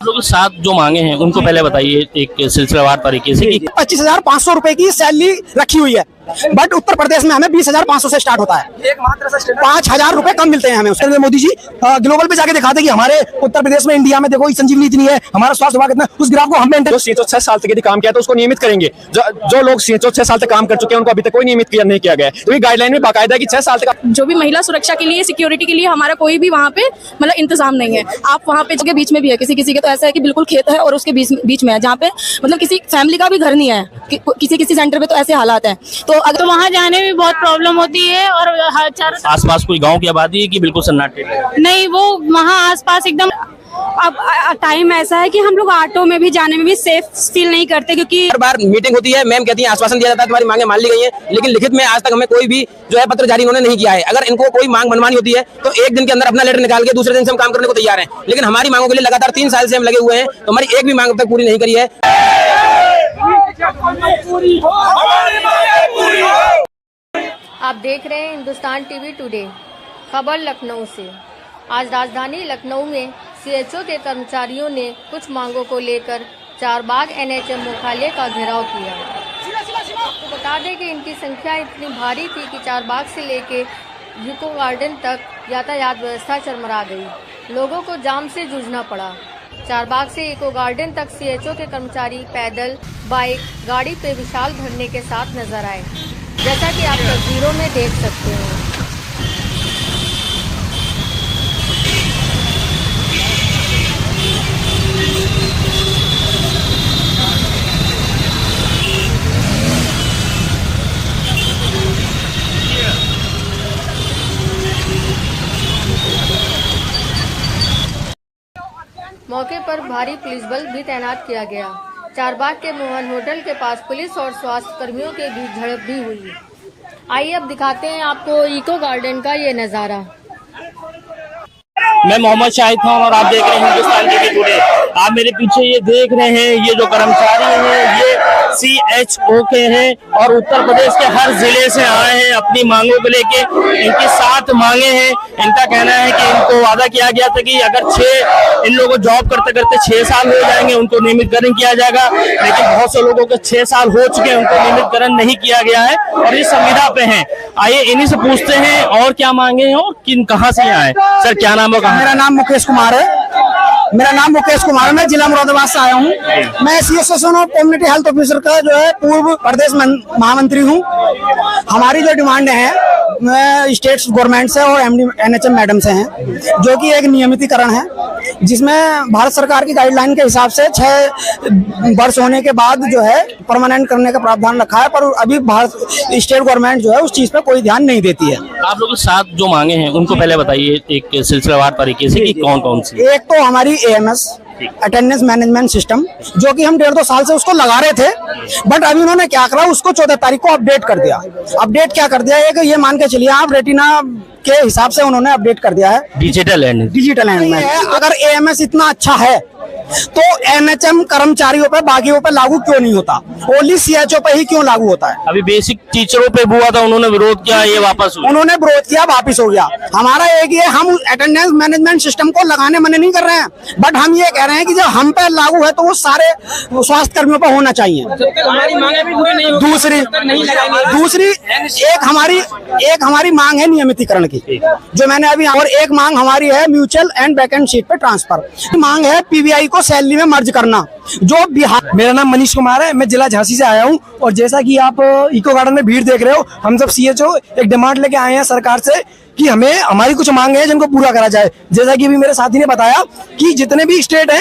लोग के साथ जो मांगे हैं उनको पहले बताइए एक सिलसिलेवार तरीके से कि 25,500 रुपए की सैलरी रखी हुई है, बट उत्तर प्रदेश में हमें 20,500 से स्टार्ट होता है। 5,000 रुपए कम मिलते हैं हमें। उसके मोदी जी ग्लोबल पे जाके दिखाते कि हमारे उत्तर प्रदेश में, इंडिया में देखो संजीवनी इतनी है, हमारा स्वास्थ्य विभाग इतना, उस ग्राफ को हम मेंटेन। जो सीएचओ 6 साल तक यदि काम किया तो उसको नियमित करेंगे। जो लोग सीएचओ 6 साल तक काम कर चुके हैं उनको अभी तक कोई नियमित नहीं किया गया है। तो ये गाइडलाइन में बाकायदा है कि 6 साल तक जो भी महिला सुरक्षा के लिए, सिक्योरिटी के लिए हमारा कोई भी वहाँ पे मतलब इंतजाम नहीं है। आप वहाँ पे बीच में भी है, किसी के तो ऐसा है कि बिल्कुल खेत है और उसके बीच में है, जहाँ पे मतलब किसी फैमिली का भी घर नहीं है। किसी सेंटर पे तो ऐसे हालात हैं, तो अगर वहाँ जाने में बहुत प्रॉब्लम होती है। और आसपास कोई गांव की आबादी है कि बिल्कुल सन्नाटे? नहीं, वो वहाँ आसपास एकदम। अब टाइम ऐसा है कि हम लोग ऑटो में भी जाने में भी सेफ फील नहीं करते, क्योंकि हर बार मीटिंग होती है, मैम कहती है, आश्वासन दिया जाता है, तुम्हारी मांगे मान ली गई हैं, लेकिन लिखित में आज तक हमें कोई भी जो है पत्र जारी इन्होंने नहीं किया है। अगर इनको कोई मांग मनमानी होती है तो एक दिन के अंदर अपना लेटर निकाल के दूसरे दिन से हम काम करने को तैयार हैं, लेकिन हमारी मांगों के लिए लगातार 3 साल से हम लगे हुए हैं, तो हमारी एक भी मांग अब तक पूरी नहीं करी है। आप देख रहे हैं हिंदुस्तान टीवी टुडे। खबर लखनऊ से। आज राजधानी लखनऊ में सीएचओ के कर्मचारियों ने कुछ मांगों को लेकर चारबाग एनएचएम मुख्यालय का घेराव किया। तो बता दें कि इनकी संख्या इतनी भारी थी कि चारबाग से लेकर यूको गार्डन तक यातायात व्यवस्था चरमरा गई। लोगों को जाम से जूझना पड़ा। चारबाग से इको गार्डन तक सीएचओ के कर्मचारी पैदल, बाइक, गाड़ी पे विशाल धरने के साथ नजर आए, जैसा कि आप तस्वीरों में देख सकते हैं। मौके पर भारी पुलिस बल भी तैनात किया गया। चारबाग के मोहन होटल के पास पुलिस और स्वास्थ्य कर्मियों के बीच झड़प भी हुई। आइए अब दिखाते हैं आपको इको गार्डन का ये नजारा। मैं मोहम्मद शाहिद खान और आप देख रहे हैं हिंदुस्तान टीवी टुडे। आप मेरे पीछे ये देख रहे हैं, ये जो कर्मचारी हैं ये सीएचओ के हैं और उत्तर प्रदेश के हर जिले से आए हैं अपनी मांगों को लेके। इनकी 7 मांगे हैं। इनका कहना है कि इनको वादा किया गया था कि अगर इन लोगों को जॉब करते करते 6 साल हो जाएंगे उनको नियमितकरण किया जाएगा, लेकिन बहुत से लोगों के 6 साल हो चुके हैं, उनको नियमितकरण नहीं किया गया है और ये संविदा पे हैं। आइए इन्हीं से पूछते हैं और क्या मांगे हैं और किन कहाँ से आए। सर क्या नाम है? मेरा नाम मुकेश कुमार है। मैं जिला मुरादाबाद से आया हूँ। मैं association of community health officer का जो है पूर्व प्रदेश महामंत्री हूँ। हमारी जो डिमांड है स्टेट गवर्नमेंट से और एनएचएम मैडम से हैं, जो कि एक नियमितीकरण है, जिसमें भारत सरकार की गाइडलाइन के हिसाब से 6 वर्ष होने के बाद जो है परमानेंट करने का प्रावधान रखा है, पर अभी भारत स्टेट गवर्नमेंट जो है उस चीज पे कोई ध्यान नहीं देती है। आप लोग के साथ जो मांगे हैं उनको पहले बताइए एक सिलसिलेवार तरीके से कि कौन कौन सी। एक तो हमारी एएमएस अटेंडेंस मैनेजमेंट सिस्टम, जो कि हम 1.5-2 साल से उसको लगा रहे थे, बट अभी उन्होंने क्या करा, उसको 14 तारीख को अपडेट कर दिया। अपडेट क्या कर दिया है, ये मान के चलिए आप रेटिना के हिसाब से उन्होंने अपडेट कर दिया है। डिजिटल हैंड में अगर एएमएस इतना अच्छा है तो एनएचएम कर्मचारियों पे, बाकियों पे लागू क्यों नहीं होता? ओनली सीएचओ पे ही क्यों लागू होता है? अभी बेसिक टीचरों पे हुआ था, उन्होंने विरोध किया, ये वापस हुआ। उन्होंने विरोध किया, वापस हो गया। हमारा एक ये, हम अटेंडेंस मैनेजमेंट सिस्टम को लगाने मना नहीं कर रहे हैं, बट हम ये कह रहे हैं कि जब हम पे लागू है तो वो सारे स्वास्थ्य कर्मियों पे होना चाहिए। दूसरी एक हमारी मांग है नियमितीकरण की, जो मैंने अभी, और एक मांग हमारी है म्यूचुअल एंड वैकेंट सीट पे ट्रांसफर। मांग है पीवीआई को सैलरी में मर्ज करना, जो बिहार। मेरा नाम मनीष कुमार है, मैं जिला झांसी से आया हूं, और जैसा कि आप इको गार्डन में भीड़ देख रहे हो, हम सब सीएचओ एक डिमांड लेके आए हैं सरकार से कि हमें हमारी कुछ मांगे हैं जिनको पूरा करा जाए। जैसा कि अभी मेरे साथी ने बताया कि जितने भी स्टेट हैं,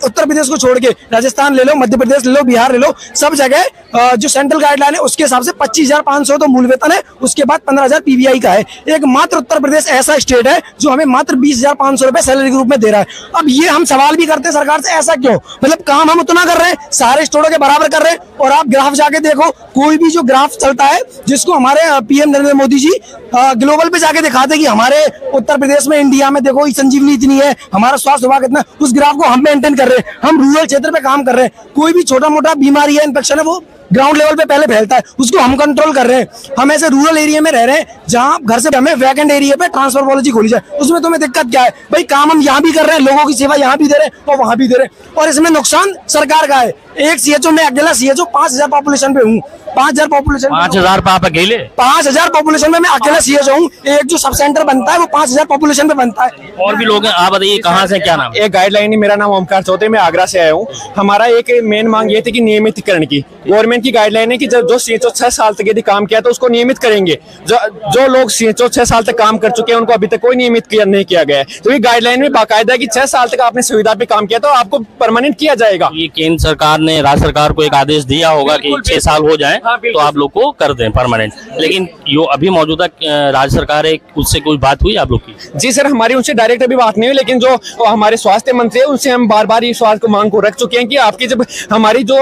उत्तर प्रदेश को छोड़ के राजस्थान ले लो, मध्य प्रदेश ले लो, बिहार ले लो, सब जगह जो सेंट्रल गाइडलाइन है उसके हिसाब से 25,500 तो मूल वेतन है, उसके बाद 15,000 पीवीआई का है। एक मात्र उत्तर प्रदेश ऐसा स्टेट है जो हमें मात्र 20,500 रुपए सैलरी के रूप में दे रहा है। अब ये हम सवाल भी करते हैं सरकार से, ऐसा क्यों? मतलब काम हम उतना कर रहे हैं, सारे स्टेटों के बराबर कर रहे हैं, और आप ग्राफ जाके देखो, कोई भी जो ग्राफ चलता है जिसको हमारे पीएम नरेंद्र मोदी जी ग्लोबल पे जाके दिखाते कि हमारे उत्तर प्रदेश में, इंडिया में देखो संजीवनी इतनी है, हमारा स्वास्थ्य विभाग इतना, उस ग्राफ को हम मेंटेन कर रहे हैं। हम रूरल क्षेत्र पे काम कर रहे हैं, कोई भी छोटा मोटा बीमारी है, इन्फेक्शन है, वो ग्राउंड लेवल पे पहले फैलता है, उसको हम कंट्रोल कर रहे हैं। हम ऐसे रूरल एरिया में रह रहे हैं जहाँ घर से हमें वैकेंट एरिया पे ट्रांसफर पॉलिसी खोली जाए, उसमें तुम्हें दिक्कत क्या है भाई? काम हम यहाँ भी कर रहे हैं, लोगों की सेवा यहाँ भी दे रहे हैं और वहां भी दे रहे हैं, और इसमें नुकसान सरकार का है। एक सीएचओ में अकेला सीएचओ 5000 पॉपुलेशन पे हूँ, 5000 पॉपुलेशन 5000 पे आप अकेले? 5000 पॉपुलेशन में मैं अकेला सीएचओ हूँ। एक जो सब सेंटर बनता है वो 5000 पॉपुलेशन पे बनता है। और भी लोग हैं, आप बताइए कहाँ से, क्या नाम? एक गाइडलाइन है, मेरा नाम ओमकार चौधरी, मैं आगरा से आया हूँ। हमारा एक मेन मांग ये थी कि नियमितकरण की। गवर्नमेंट की गाइडलाइन है कि जो सीएचओ 6 साल तक यदि काम किया तो उसको नियमित करेंगे। जो लोग सीएचओ 6 साल तक काम कर चुके हैं उनको अभी तक कोई नियमित नहीं किया गया है। तो ये गाइडलाइन में बाकायदा है कि 6 साल तक आपने सुविधा पे काम किया तो आपको परमानेंट किया जाएगा। ये केंद्र सरकार ने राज्य सरकार को एक आदेश दिया होगा कि 6 साल हो जाए तो आप लोग को कर दें परमानेंट, लेकिन जो अभी मौजूदा राज्य सरकार है उससे कोई बात हुई आप लोग की? जी सर, हमारी उनसे डायरेक्ट अभी बात नहीं हुई, लेकिन जो हमारे स्वास्थ्य मंत्री है उनसे हम बार बार इस बात को मांग को रख चुके हैं कि आपकी जब हमारी जो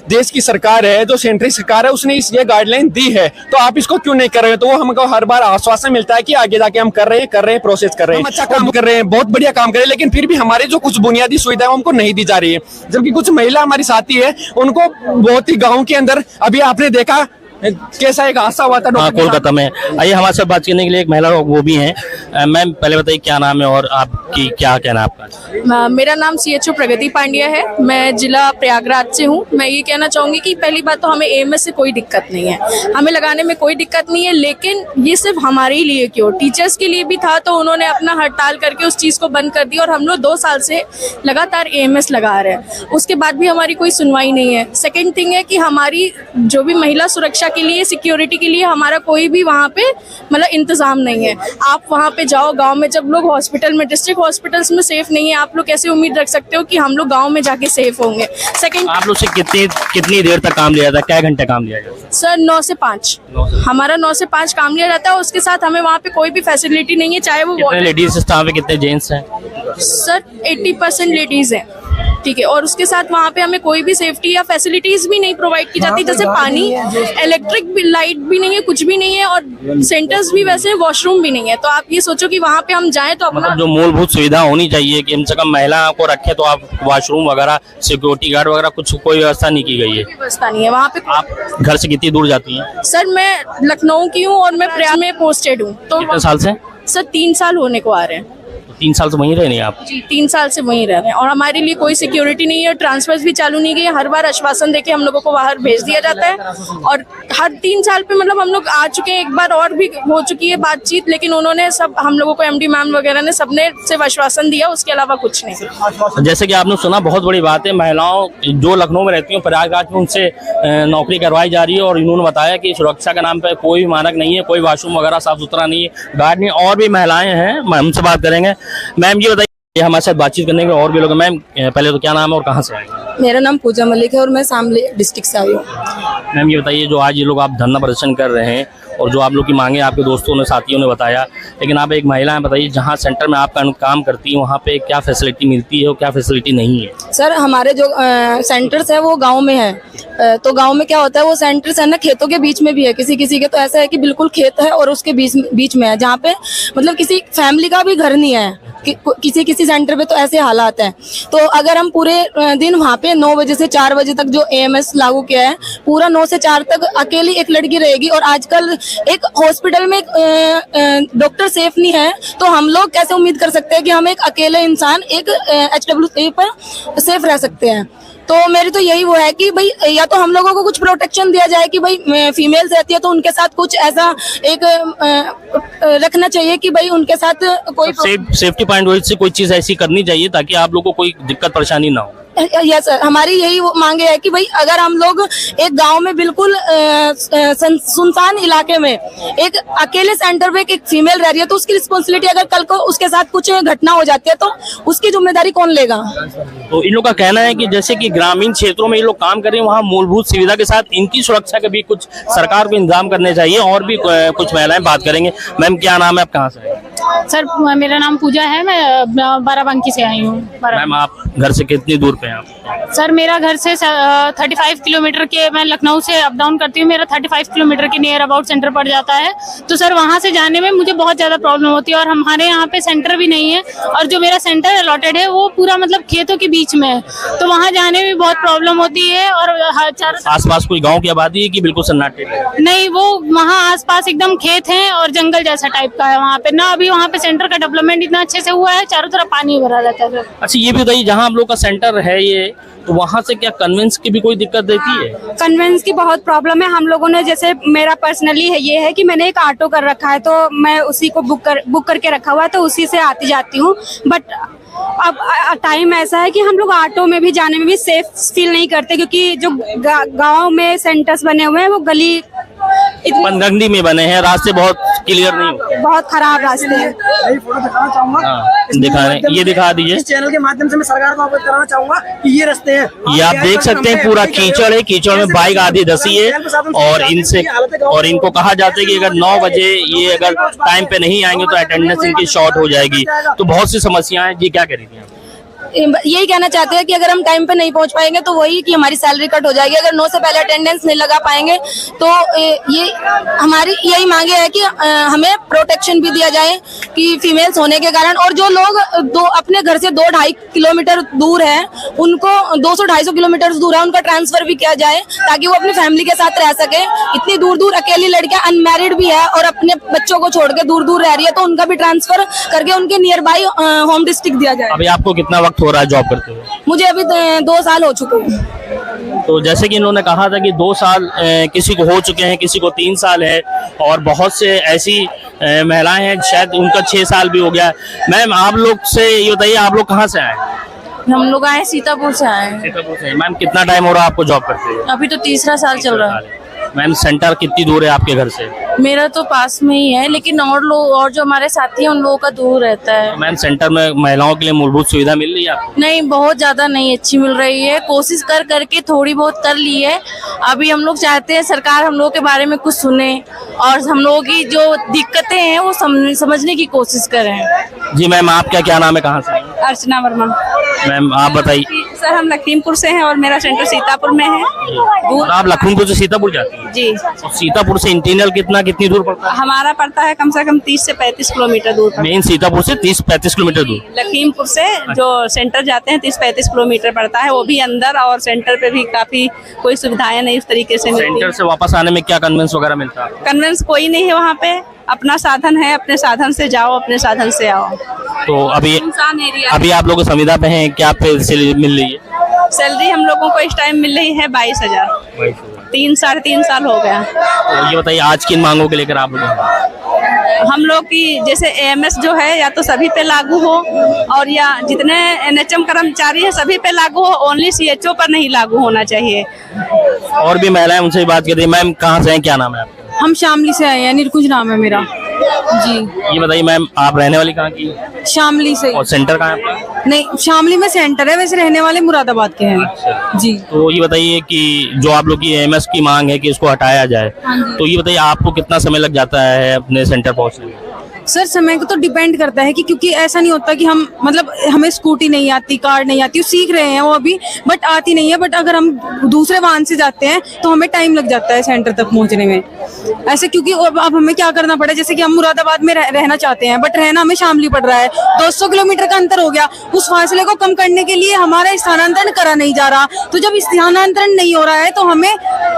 देश की सरकार है, जो सेंट्रल सरकार है, उसने ये गाइडलाइन दी है तो आप इसको क्यों नहीं कर रहे? तो वो हमको हर बार आश्वासन मिलता है कि आगे जाके हम कर रहे हैं, प्रोसेस कर रहे हैं, अच्छा काम कर रहे हैं, बहुत बढ़िया काम कर रहे हैं, लेकिन फिर भी हमारे जो कुछ बुनियादी सुविधाएं हमको नहीं दी जा रही है। जबकि कुछ महिला हमारी साथी है, उनको बहुत ही गाँव के अंदर अभी आपने देखा कैसा एक हादसा हुआ था कोलकाता में। आइए हमारे साथ बात करने के लिए एक महिला वो भी हैं। मैम पहले बताइए क्या नाम है और आपकी क्या कहना है आपका? मेरा नाम सीएचओ प्रगति पांड्या है, मैं जिला प्रयागराज से हूँ। मैं ये कहना चाहूंगी कि पहली बात तो हमें एएमएस से कोई दिक्कत नहीं है, हमें लगाने में कोई दिक्कत नहीं है, लेकिन ये सिर्फ हमारे ही लिए क्यों, टीचर्स के लिए भी था तो उन्होंने अपना हड़ताल करके उस चीज को बंद कर दिया और हम लोग 2 साल से लगातार एएमएस लगा रहे हैं, उसके बाद भी हमारी कोई सुनवाई नहीं है। सेकेंड थिंग है कि हमारी जो भी महिला सुरक्षा के लिए, सिक्योरिटी के लिए हमारा कोई भी वहाँ पे मतलब इंतजाम नहीं है। आप वहाँ पे जाओ गांव में, जब लोग हॉस्पिटल में, डिस्ट्रिक्ट हॉस्पिटल्स में सेफ नहीं है, आप लोग कैसे उम्मीद रख सकते हो कि हम लोग गांव में जाके सेफ होंगे? सेकंड, आप लोग से कितनी देर तक काम लिया जाता है, क्या घंटे काम लिया जाता है? सर 9 से 5 हमारा 9 से 5 काम लिया जाता है। उसके साथ हमें वहाँ पे कोई भी फैसिलिटी नहीं है, चाहे वो लेडीज स्टाफ है, कितने जेंट्स हैं? सर 80% लेडीज हैं, ठीक है, और उसके साथ वहाँ पे हमें कोई भी सेफ्टी या फैसिलिटीज भी नहीं प्रोवाइड की जाती, जैसे पानी, इलेक्ट्रिक लाइट भी नहीं है, कुछ भी नहीं है, और सेंटर्स भी वैसे वॉशरूम भी नहीं है। तो आप ये सोचो कि वहाँ पे हम जाएं तो अपना मतलब जो मूलभूत सुविधा होनी चाहिए कि कम से कम महिला को रखे, तो आप वॉशरूम वगैरह, सिक्योरिटी गार्ड वगैरह कुछ कोई व्यवस्था नहीं की गई है? व्यवस्था नहीं है वहाँ पे। आप घर से कितनी दूर जाती हैं? सर मैं लखनऊ की हूँ और मैं प्रयाग में पोस्टेड हूँ। तो कितने साल से? सर 3 साल होने को आ रहे हैं। 3 साल से वहीं रहे नहीं आप? जी 3 साल से वहीं रह रहे हैं और हमारे लिए कोई सिक्योरिटी नहीं है, ट्रांसफर्स भी चालू नहीं गई है। हर बार आश्वासन देके हम लोगों को बाहर भेज दिया जाता है और हर 3 साल पे मतलब हम लोग आ चुके हैं, एक बार और भी हो चुकी है बातचीत, लेकिन उन्होंने सब हम लोगों को एमडी मैम वगैरह ने सबने सिर्फ आश्वासन दिया, उसके अलावा कुछ नहीं। जैसे कि आपने सुना, बहुत बड़ी बात है, महिलाओं जो लखनऊ में रहती हैं प्रयागराज में उनसे नौकरी करवाई जा रही है और इन्होंने बताया कि सुरक्षा के नाम पर कोई भी मानक नहीं है, कोई वॉशरूम वगैरह साफ सुथरा नहीं है, गार्ड नहीं। और भी महिलाएं हैं, हमसे बात करेंगे। मैम ये बताइए, ये हमारे साथ बातचीत करने के और भी लोग। मैम पहले तो क्या नाम है और कहाँ से आए? मेरा नाम पूजा मलिक है और मैं शामली डिस्ट्रिक्ट से आई हूँ। मैम ये बताइए, जो आज ये लोग आप धरना प्रदर्शन कर रहे हैं और जो आप लोग की मांगे आपके दोस्तों ने, साथियों ने बताया, लेकिन आप एक महिला हैं, बताइए जहाँ सेंटर में आप काम करती हैं वहाँ पे क्या फैसिलिटी मिलती है और क्या फैसिलिटी नहीं है? सर हमारे जो सेंटर्स है वो गांव में है, तो गांव में क्या होता है, वो सेंटर्स है ना खेतों के बीच में भी है, किसी किसी के तो ऐसा है कि बिल्कुल खेत है और उसके बीच में है, जहाँ पे मतलब किसी फैमिली का भी घर नहीं है, किसी सेंटर पे तो ऐसे हालात हैं। तो अगर हम पूरे दिन वहाँ पे 9 बजे से 4 बजे तक जो एएमएस लागू किया है, पूरा 9 से 4 तक अकेली एक लड़की रहेगी और आजकल एक हॉस्पिटल में डॉक्टर सेफ नहीं है, तो हम लोग कैसे उम्मीद कर सकते हैं कि हम एक अकेले इंसान एक HWA पर सेफ रह सकते हैं? तो मेरी तो यही वो है कि भाई या तो हम लोगों को कुछ प्रोटेक्शन दिया जाए कि भाई फीमेल्स रहती है तो उनके साथ कुछ ऐसा एक रखना चाहिए कि भाई उनके साथ कोई सेफ्टी पॉइंट से कोई चीज ऐसी करनी चाहिए ताकि आप लोगों को कोई दिक्कत परेशानी ना हो। यस सर, हमारी यही मांगे है कि भाई अगर हम लोग एक गांव में बिल्कुल सुनसान इलाके में एक अकेले सेंटर पे एक फीमेल रह रही है तो उसकी रिस्पॉन्सिबिलिटी, अगर कल को उसके साथ कुछ घटना हो जाती है तो उसकी जिम्मेदारी कौन लेगा? तो इन लोग का कहना है कि जैसे कि ग्रामीण क्षेत्रों में ये लोग काम कर रहे हैं, वहाँ मूलभूत सुविधा के साथ इनकी सुरक्षा के भी कुछ सरकार को इंतजाम करने चाहिए। और भी कुछ महिलाएं बात करेंगे। मैम क्या नाम है, आप कहाँ से? सर मेरा नाम पूजा है, मैं बाराबंकी से आई हूँ। मैम आप घर से कितनी दूर पे हैं आप? सर मेरा घर से 35 किलोमीटर के, मैं लखनऊ से अप डाउन करती हूँ, मेरा 35 किलोमीटर के नियर अबाउट सेंटर पड़ जाता है। तो सर वहाँ से जाने में मुझे बहुत ज़्यादा प्रॉब्लम होती है और हमारे यहाँ पे सेंटर भी नहीं है और जो मेरा सेंटर अलॉटेड है वो पूरा मतलब खेतों के बीच में है, तो वहाँ जाने में बहुत प्रॉब्लम होती है। और आसपास कोई गाँव की आबादी है कि बिल्कुल सन्नाटे? नहीं, वो वहाँ आसपास एकदम खेत है और जंगल जैसा टाइप का है वहाँ पे ना। अभी वहाँ पे सेंटर का डेवलपमेंट इतना अच्छे से हुआ है, चारों तरफ पानी भरा रहता है। अच्छा ये भी बताइए, जहाँ आप लोग का सेंटर है ये, तो वहाँ से क्या कन्वेंस की भी कोई दिक्कत देती है? कन्वेंस की बहुत प्रॉब्लम है। हम लोगों ने, जैसे मेरा पर्सनली है ये है कि मैंने एक ऑटो कर रखा है, तो मैं उसी को बुक करके रखा हुआ है, तो उसी से आती जाती हूँ। बट अब टाइम ऐसा है कि हम लोग ऑटो में भी जाने में भी सेफ फील नहीं करते, क्योंकि जो गांव में सेंटर्स बने हुए हैं वो गली पनगंडी में बने हैं, रास्ते बहुत क्लियर नहीं होते, बहुत खराब रास्ते हैं। यही फोटो दिखाना चाहूंगा, दिखा रहे हैं, ये दिखा दीजिए। इस चैनल के माध्यम से मैं सरकार को अवगत कराना चाहूंगा कि ये रास्ते हैं, ये आप देख सकते हैं पूरा कीचड़ है, कीचड़ में बाइक आधी धसी है और इनको कहा जाता है कि अगर 9 बजे ये अगर टाइम पे नहीं आएंगे तो अटेंडेंस इनकी शॉर्ट हो जाएगी। तो बहुत सी समस्याएं, जी क्या करेंगे आप? यही कहना चाहते हैं कि अगर हम टाइम पे नहीं पहुंच पाएंगे तो वही कि हमारी सैलरी कट हो जाएगी। अगर 9 से पहले अटेंडेंस नहीं लगा पाएंगे तो ये हमारी यही मांगे है कि हमें प्रोटेक्शन भी दिया जाए कि फीमेल्स होने के कारण, और जो लोग अपने घर से 2-2.5 किलोमीटर दूर है, उनको 200-250 किलोमीटर दूर है, उनका ट्रांसफर भी किया जाए ताकि वो अपनी फैमिली के साथ रह सके। इतनी दूर दूर अकेली लड़कियां अनमैरिड भी है और अपने बच्चों को छोड़ के दूर दूर रह रही है, तो उनका भी ट्रांसफर करके उनके नियर बाई होम डिस्ट्रिक्ट दिया जाए। अभी आपको कितना वक्त हो रहा है जॉब करते हुए? मुझे अभी 2 साल हो चुके हैं। तो जैसे कि इन्होंने कहा था कि 2 साल किसी को हो चुके हैं, किसी को 3 साल है, और बहुत से ऐसी महिलाएं हैं शायद उनका 6 साल भी हो गया। मैम आप लोग से ये बताइए, आप लोग कहाँ से आए? हम लोग आए सीतापुर से आए। सीतापुर से। मैम कितना टाइम हो रहा है आपको जॉब करते हुए? अभी तो 3रा साल चल रहा है। मैम सेंटर कितनी दूर है आपके घर से? मेरा तो पास में ही है, लेकिन और लोग और जो हमारे साथी हैं उन लोगों का दूर रहता है। मैम सेंटर में महिलाओं के लिए मूलभूत सुविधा मिल रही है आपको? नहीं, बहुत ज्यादा नहीं अच्छी मिल रही है। कोशिश कर करके थोड़ी बहुत कर ली है। अभी हम लोग चाहते हैं सरकार हम लोगों के बारे में कुछ सुने और हम लोगों की जो दिक्कतें हैं वो समझने की कोशिश करें। जी मैम आपका क्या नाम है, कहाँ से? अर्चना वर्मा। मैम आप बताइए। सर हम लखीमपुर से हैं और मेरा सेंटर सीतापुर में है। आप लखीमपुर से सीतापुर जाती हैं? जी। और सीतापुर से इंटीरियर कितनी दूर पड़ता है? हमारा पड़ता है कम से कम 30 से 35 किलोमीटर दूर। मेन सीतापुर से 30-35 किलोमीटर दूर? लखीमपुर से जो सेंटर जाते हैं 30-35 किलोमीटर पड़ता है, वो भी अंदर, और सेंटर पे भी काफी कोई सुविधाएं नहीं उस तरीके से मिलती। सेंटर से वापस आने में क्या कन्वेंस वगैरह मिलता है? कन्वेंस कोई नहीं है वहाँ पे, अपना साधन है, अपने साधन से जाओ, अपने साधन से आओ। तो अभी आप लोग संविदा पे हैं, क्या पे सैलरी मिल रही है? सैलरी हम लोगों को इस टाइम मिल रही है 22,000। 3-3.5 साल हो गया। तो ये बताइए आज किन मांगों के लेकर आप लोग? हम लोग की जैसे एएमएस जो है या तो सभी पे लागू हो, और या जितने एनएचएम कर्मचारी है सभी पे लागू हो, ओनली सीएचओ पर नहीं लागू होना चाहिए। और भी महिलाएं उनसे भी बात करती है। मैम कहाँ से हैं, क्या नाम है आपका? हम शामली से आए हैं, निर्कुंज नाम है मेरा। जी। ये बताइए मैम आप रहने वाली कहाँ की? शामली से। और सेंटर कहाँ है आपका? नहीं, शामली में सेंटर है, वैसे रहने वाले मुरादाबाद के हैं। अच्छा। जी। तो ये बताइए कि जो आप लोग की एएमएस की मांग है कि इसको हटाया जाए, तो ये बताइए आपको कितना समय लग जाता है अपने सेंटर पहुँचने में? सर समय को तो डिपेंड करता है कि, क्योंकि ऐसा नहीं होता कि हम मतलब हमें स्कूटी नहीं आती, कार नहीं आती, सीख रहे हैं वो अभी, बट आती नहीं है। बट अगर हम दूसरे वाहन से जाते हैं तो हमें टाइम लग जाता है सेंटर तक पहुंचने में। ऐसे क्योंकि अब हमें क्या करना पड़े, जैसे कि हम मुरादाबाद में रहना चाहते हैं, बट रहना हमें शामली पड़ रहा है, 200 किलोमीटर का अंतर हो गया। उस फासले को कम करने के लिए हमारा स्थानांतरण करा नहीं जा रहा, तो जब स्थानांतरण नहीं हो रहा है तो हमें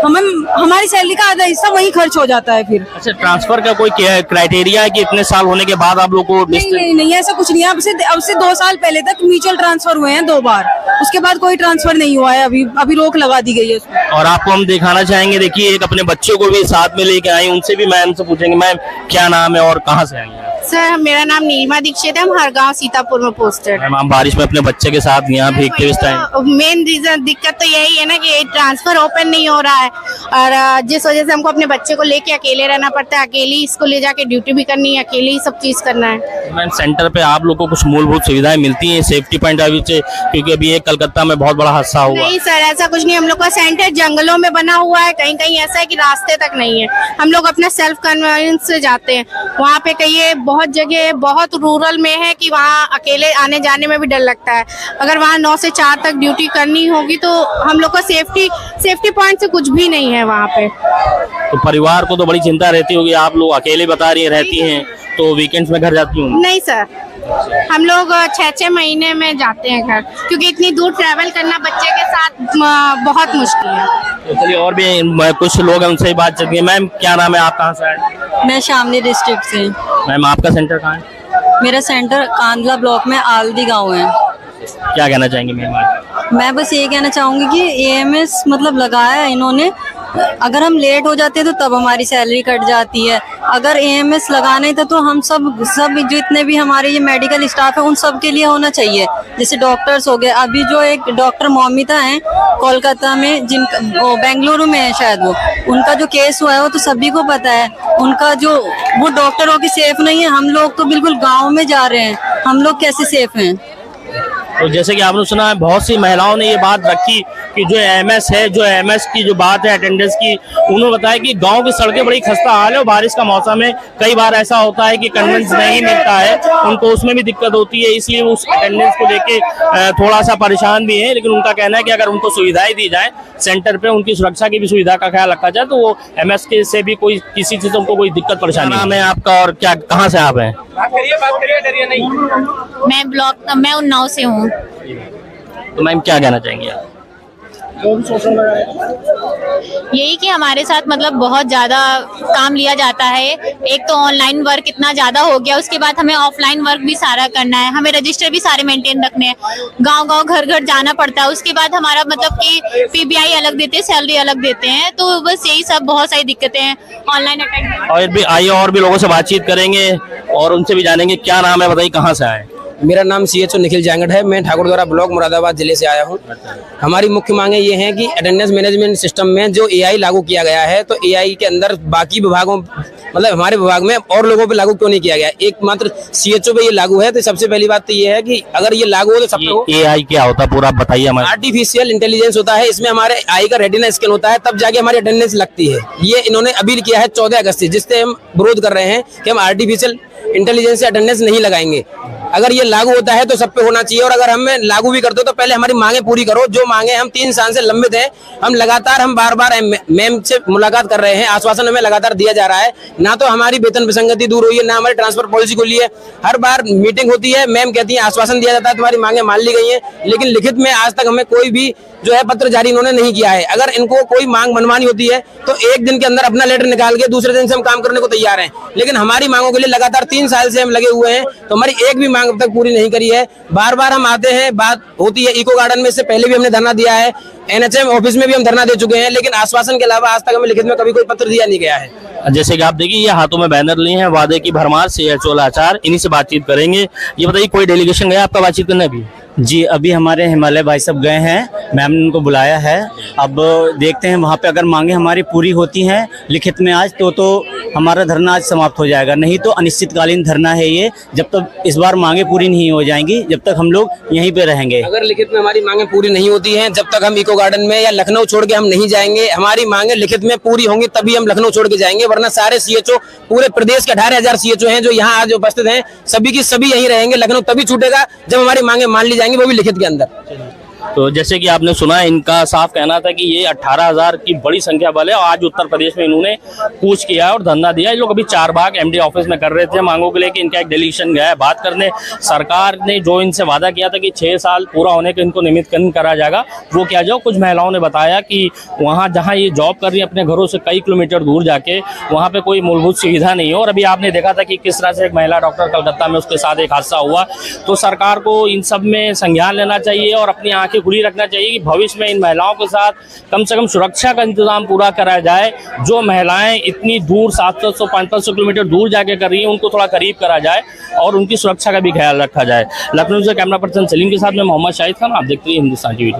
हमारी सैलरी का आधा हिस्सा वही खर्च हो जाता है फिर। अच्छा, ट्रांसफर का कोई क्राइटेरिया है कि इतने साल होने के बाद आप लोग को? नहीं, ऐसा कुछ नहीं है। अब से 2 साल पहले तक म्यूचुअल ट्रांसफर हुए हैं 2 बार, उसके बाद कोई ट्रांसफर नहीं हुआ है। अभी रोक लगा दी गई है उसमें। और आपको हम दिखाना चाहेंगे, देखिए एक अपने बच्चों को भी साथ में लेके आए, उनसे भी मैम से पूछेंगे मैम क्या नाम है और कहाँ से आई हैं? सर मेरा नाम नीलिमा दीक्षित है, हम हर गाँव सीतापुर में पोस्टेड। मैम आप बारिश में अपने बच्चे के साथ यहाँ भीगते इस टाइम? मेन रीजन दिक्कत तो यही है ना कि ट्रांसफर ओपन नहीं हो रहा है, और जिस वजह से हमको अपने बच्चे को लेके अकेले रहना पड़ता है, अकेले इसको ले जाके ड्यूटी भी करनी है, अकेले ही सब चीज करना है। मैम सेंटर पे आप लोग को कुछ मूलभूत सुविधाएं मिलती हैं सेफ्टी पॉइंट ऑफ व्यू से? क्योंकि अभी एक कलकत्ता में बहुत बड़ा हादसा हुआ। नहीं सर, ऐसा कुछ नहीं। हम लोग का सेंटर जंगलों में बना हुआ है, कहीं कहीं ऐसा है कि रास्ते तक नहीं है। हम लोग अपना सेल्फ कन्वीनियंस से जाते हैं, वहाँ पे कहीं बहुत जगह बहुत रूरल में है कि वहाँ अकेले आने जाने में भी डर लगता है। अगर वहाँ 9 से 4 तक ड्यूटी करनी होगी तो हम लोग का सेफ्टी पॉइंट से कुछ भी नहीं है वहाँ पे। तो परिवार को तो बड़ी चिंता रहती होगी, आप लोग अकेले बता रही रहती हैं, तो वीकेंड्स में घर जाती हूँ? नहीं सर, हम लोग 6-6 महीने में जाते हैं घर, क्योंकि इतनी दूर ट्रैवल करना बच्चे के साथ बहुत मुश्किल है। तो चलिए और भी कुछ लोग हैं, उनसे ही बात चलती है। मैम क्या नाम है, आप कहाँ से आए? मैं शामली डिस्ट्रिक्ट से। मैम आपका सेंटर कहाँ है? मेरा सेंटर कांदला ब्लॉक में आलदी गांव है। क्या कहना चाहेंगे मैम? मैं बस ये कहना चाहूँगी कि एएमएस मतलब लगाया है इन्होंने, अगर हम लेट हो जाते हैं तो तब हमारी सैलरी कट जाती है। अगर एएमएस लगाना ही था तो हम सब जितने भी हमारे ये मेडिकल स्टाफ है उन सब के लिए होना चाहिए। जैसे डॉक्टर्स हो गए, अभी जो एक डॉक्टर मौमिता हैं कोलकाता में, जिनका बेंगलुरु में है शायद, वो उनका जो केस हुआ है वो तो सभी को पता है। उनका जो वो डॉक्टरों की सेफ नहीं है। हम लोग तो बिल्कुल गाँव में जा रहे हैं, हम लोग कैसे सेफ हैं? तो जैसे कि आपने सुना है, बहुत सी महिलाओं ने ये बात रखी कि जो एएमएस है, जो एएमएस की जो बात है अटेंडेंस की, उन्होंने बताया कि गांव की सड़कें बड़ी खस्ता हाल है और बारिश का मौसम है, कई बार ऐसा होता है कि कन्वेंस नहीं मिलता है, उनको उसमें भी दिक्कत होती है, इसलिए उस अटेंडेंस को लेके थोड़ा सा परेशान भी है। लेकिन उनका कहना है कि अगर उनको सुविधाएं दी जाए सेंटर पे, उनकी सुरक्षा की भी सुविधा का ख्याल रखा जाए, तो वो एमएस के से भी कोई किसी चीज उनको कोई दिक्कत परेशानी है। आपका और क्या, कहाँ से आप हैं? बात करिए, डरिए नहीं। मैं उन्नाव से हूँ। तो मैम क्या कहना चाहेंगे आप? यही कि हमारे साथ मतलब बहुत ज़्यादा काम लिया जाता है। एक तो ऑनलाइन वर्क इतना ज़्यादा हो गया, उसके बाद हमें ऑफलाइन वर्क भी सारा करना है, हमें रजिस्टर भी सारे मेंटेन रखने हैं, गांव-गांव घर-घर जाना पड़ता है। उसके बाद हमारा मतलब कि पीबीआई अलग देते हैं, सैलरी अलग देते हैं, तो बस यही सब बहुत सारी दिक्कतें हैं ऑनलाइन अटेंड। और भी आइए और भी लोगों से बातचीत करेंगे और उनसे भी जानेंगे क्या नाम है, बताइए कहाँ से आए? मेरा नाम CHO निखिल जांगड़ है। मैं ठाकुरद्वारा ब्लॉक मुरादाबाद जिले से आया हूँ। हमारी मुख्य मांगे ये हैं कि अटेंडेंस मैनेजमेंट सिस्टम में जो AI लागू किया गया है, तो AI के अंदर बाकी विभागों मतलब हमारे विभाग में और लोगों पे लागू क्यों नहीं किया गया? एकमात्र CHO पे ये लागू है। तो सबसे पहली बात तो ये है कि अगर ये लागू हो तो सब पे। AI क्या होता है पूरा बताइए हमें। आर्टिफिशियल इंटेलिजेंस होता है, इसमें हमारे आई का रेटिना स्कैन होता है, तब जाके हमारी अटेंडेंस लगती है। ये इन्होंने अभी किया है 14 अगस्त से, जिससे हम विरोध कर रहे हैं कि हम आर्टिफिशियल इंटेलिजेंस से अटेंडेंस नहीं लगाएंगे। अगर ये लागू होता है तो सब पे होना चाहिए, और अगर हमें लागू भी करते हो तो पहले हमारी मांगे पूरी करो। जो मांगे हम 3 साल से लंबित हैं, हम बार-बार मैम से मुलाकात कर रहे हैं, आश्वासन हमें लगातार दिया जा रहा है। ना तो हमारी वेतन विसंगति दूर हुई है, ना हमारी ट्रांसफर पॉलिसी को लिए। हर बार मीटिंग होती है, मैम कहती है आश्वासन दिया जाता है तुम्हारी मांगे मान ली गई है, लेकिन लिखित में आज तक हमें कोई भी जो है पत्र जारी इन्होंने नहीं किया है। अगर इनको कोई मांग मनमानी होती है तो एक दिन के अंदर अपना लेटर निकाल के दूसरे दिन से हम काम करने को तैयार हैं, लेकिन हमारी मांगों के लिए लगातार 3 साल से हम लगे हुए हैं, तो हमारी एक भी मांग अब तक पूरी नहीं करी है। बार बार हम आते हैं, बात होती है इको गार्डन में, इससे पहले भी हमने धरना दिया है, NHM ऑफिस में भी हम धरना दे चुके हैं, लेकिन आश्वासन के अलावा आज तक हमें लिखित में कभी कोई पत्र दिया नहीं गया है। जैसे कि आप देखिए ये हाथों में बैनर लिए हैं, वादे की भरमार, CHO लाचार, इन्हीं से बातचीत करेंगे। ये बताइए कोई डेलीगेशन गया आपका बातचीत करने? भी जी, अभी हमारे हिमालय भाई साहब गए हैं, मैम ने उनको बुलाया है। अब देखते हैं वहाँ पे अगर मांगे हमारी पूरी होती हैं लिखित में आज तो हमारा धरना आज समाप्त हो जाएगा, नहीं तो अनिश्चितकालीन धरना है ये, जब तक इस बार मांगे पूरी नहीं हो जाएंगी जब तक हम लोग यहीं पे रहेंगे। अगर लिखित में हमारी मांगे पूरी नहीं होती हैं, जब तक हम इको गार्डन में या लखनऊ छोड़ के हम नहीं जाएंगे। हमारी मांगे लिखित में पूरी होंगी तभी हम लखनऊ छोड़ के जाएंगे, वरना सारे CHO पूरे प्रदेश के 18,000 CHO हैं जो यहाँ आज उपस्थित हैं, सभी की सभी यहीं रहेंगे। लखनऊ तभी छूटेगा जब हमारी मांगे मान ली जाएंगी, वो भी लिखित के अंदर। तो जैसे कि आपने सुना, इनका साफ कहना था कि ये 18,000 की बड़ी संख्या बल है और आज उत्तर प्रदेश में इन्होंने कूच किया और धरना दिया। ये लोग अभी चारबाग MD ऑफिस में कर रहे थे मांगों के लेके, इनका एक डेलीगेशन गया है बात करने। सरकार ने जो इनसे वादा किया था कि 6 साल पूरा होने के इनको नियमितकरण करा जाएगा, वो क्या जाओ। कुछ महिलाओं ने बताया कि वहाँ जहाँ ये जॉब कर रही है अपने घरों से कई किलोमीटर दूर जाके, वहाँ पे कोई मूलभूत सुविधा नहीं है। और अभी आपने देखा था कि किस तरह से एक महिला डॉक्टर कलकत्ता में, उसके साथ एक हादसा हुआ। तो सरकार को इन सब में संज्ञान लेना चाहिए और अपनी आंखें खुली रखना चाहिए कि भविष्य में इन महिलाओं के साथ कम से कम सुरक्षा का इंतजाम पूरा कराया जाए। जो महिलाएं इतनी दूर 700-500 किलोमीटर दूर जाके कर रही हैं, उनको थोड़ा करीब करा जाए और उनकी सुरक्षा का भी ख्याल रखा जाए। लखनऊ से कैमरा पर्सन सलीम के साथ में मोहम्मद शाहिद खान, आप देखते हैं हिंदुस्तान TV।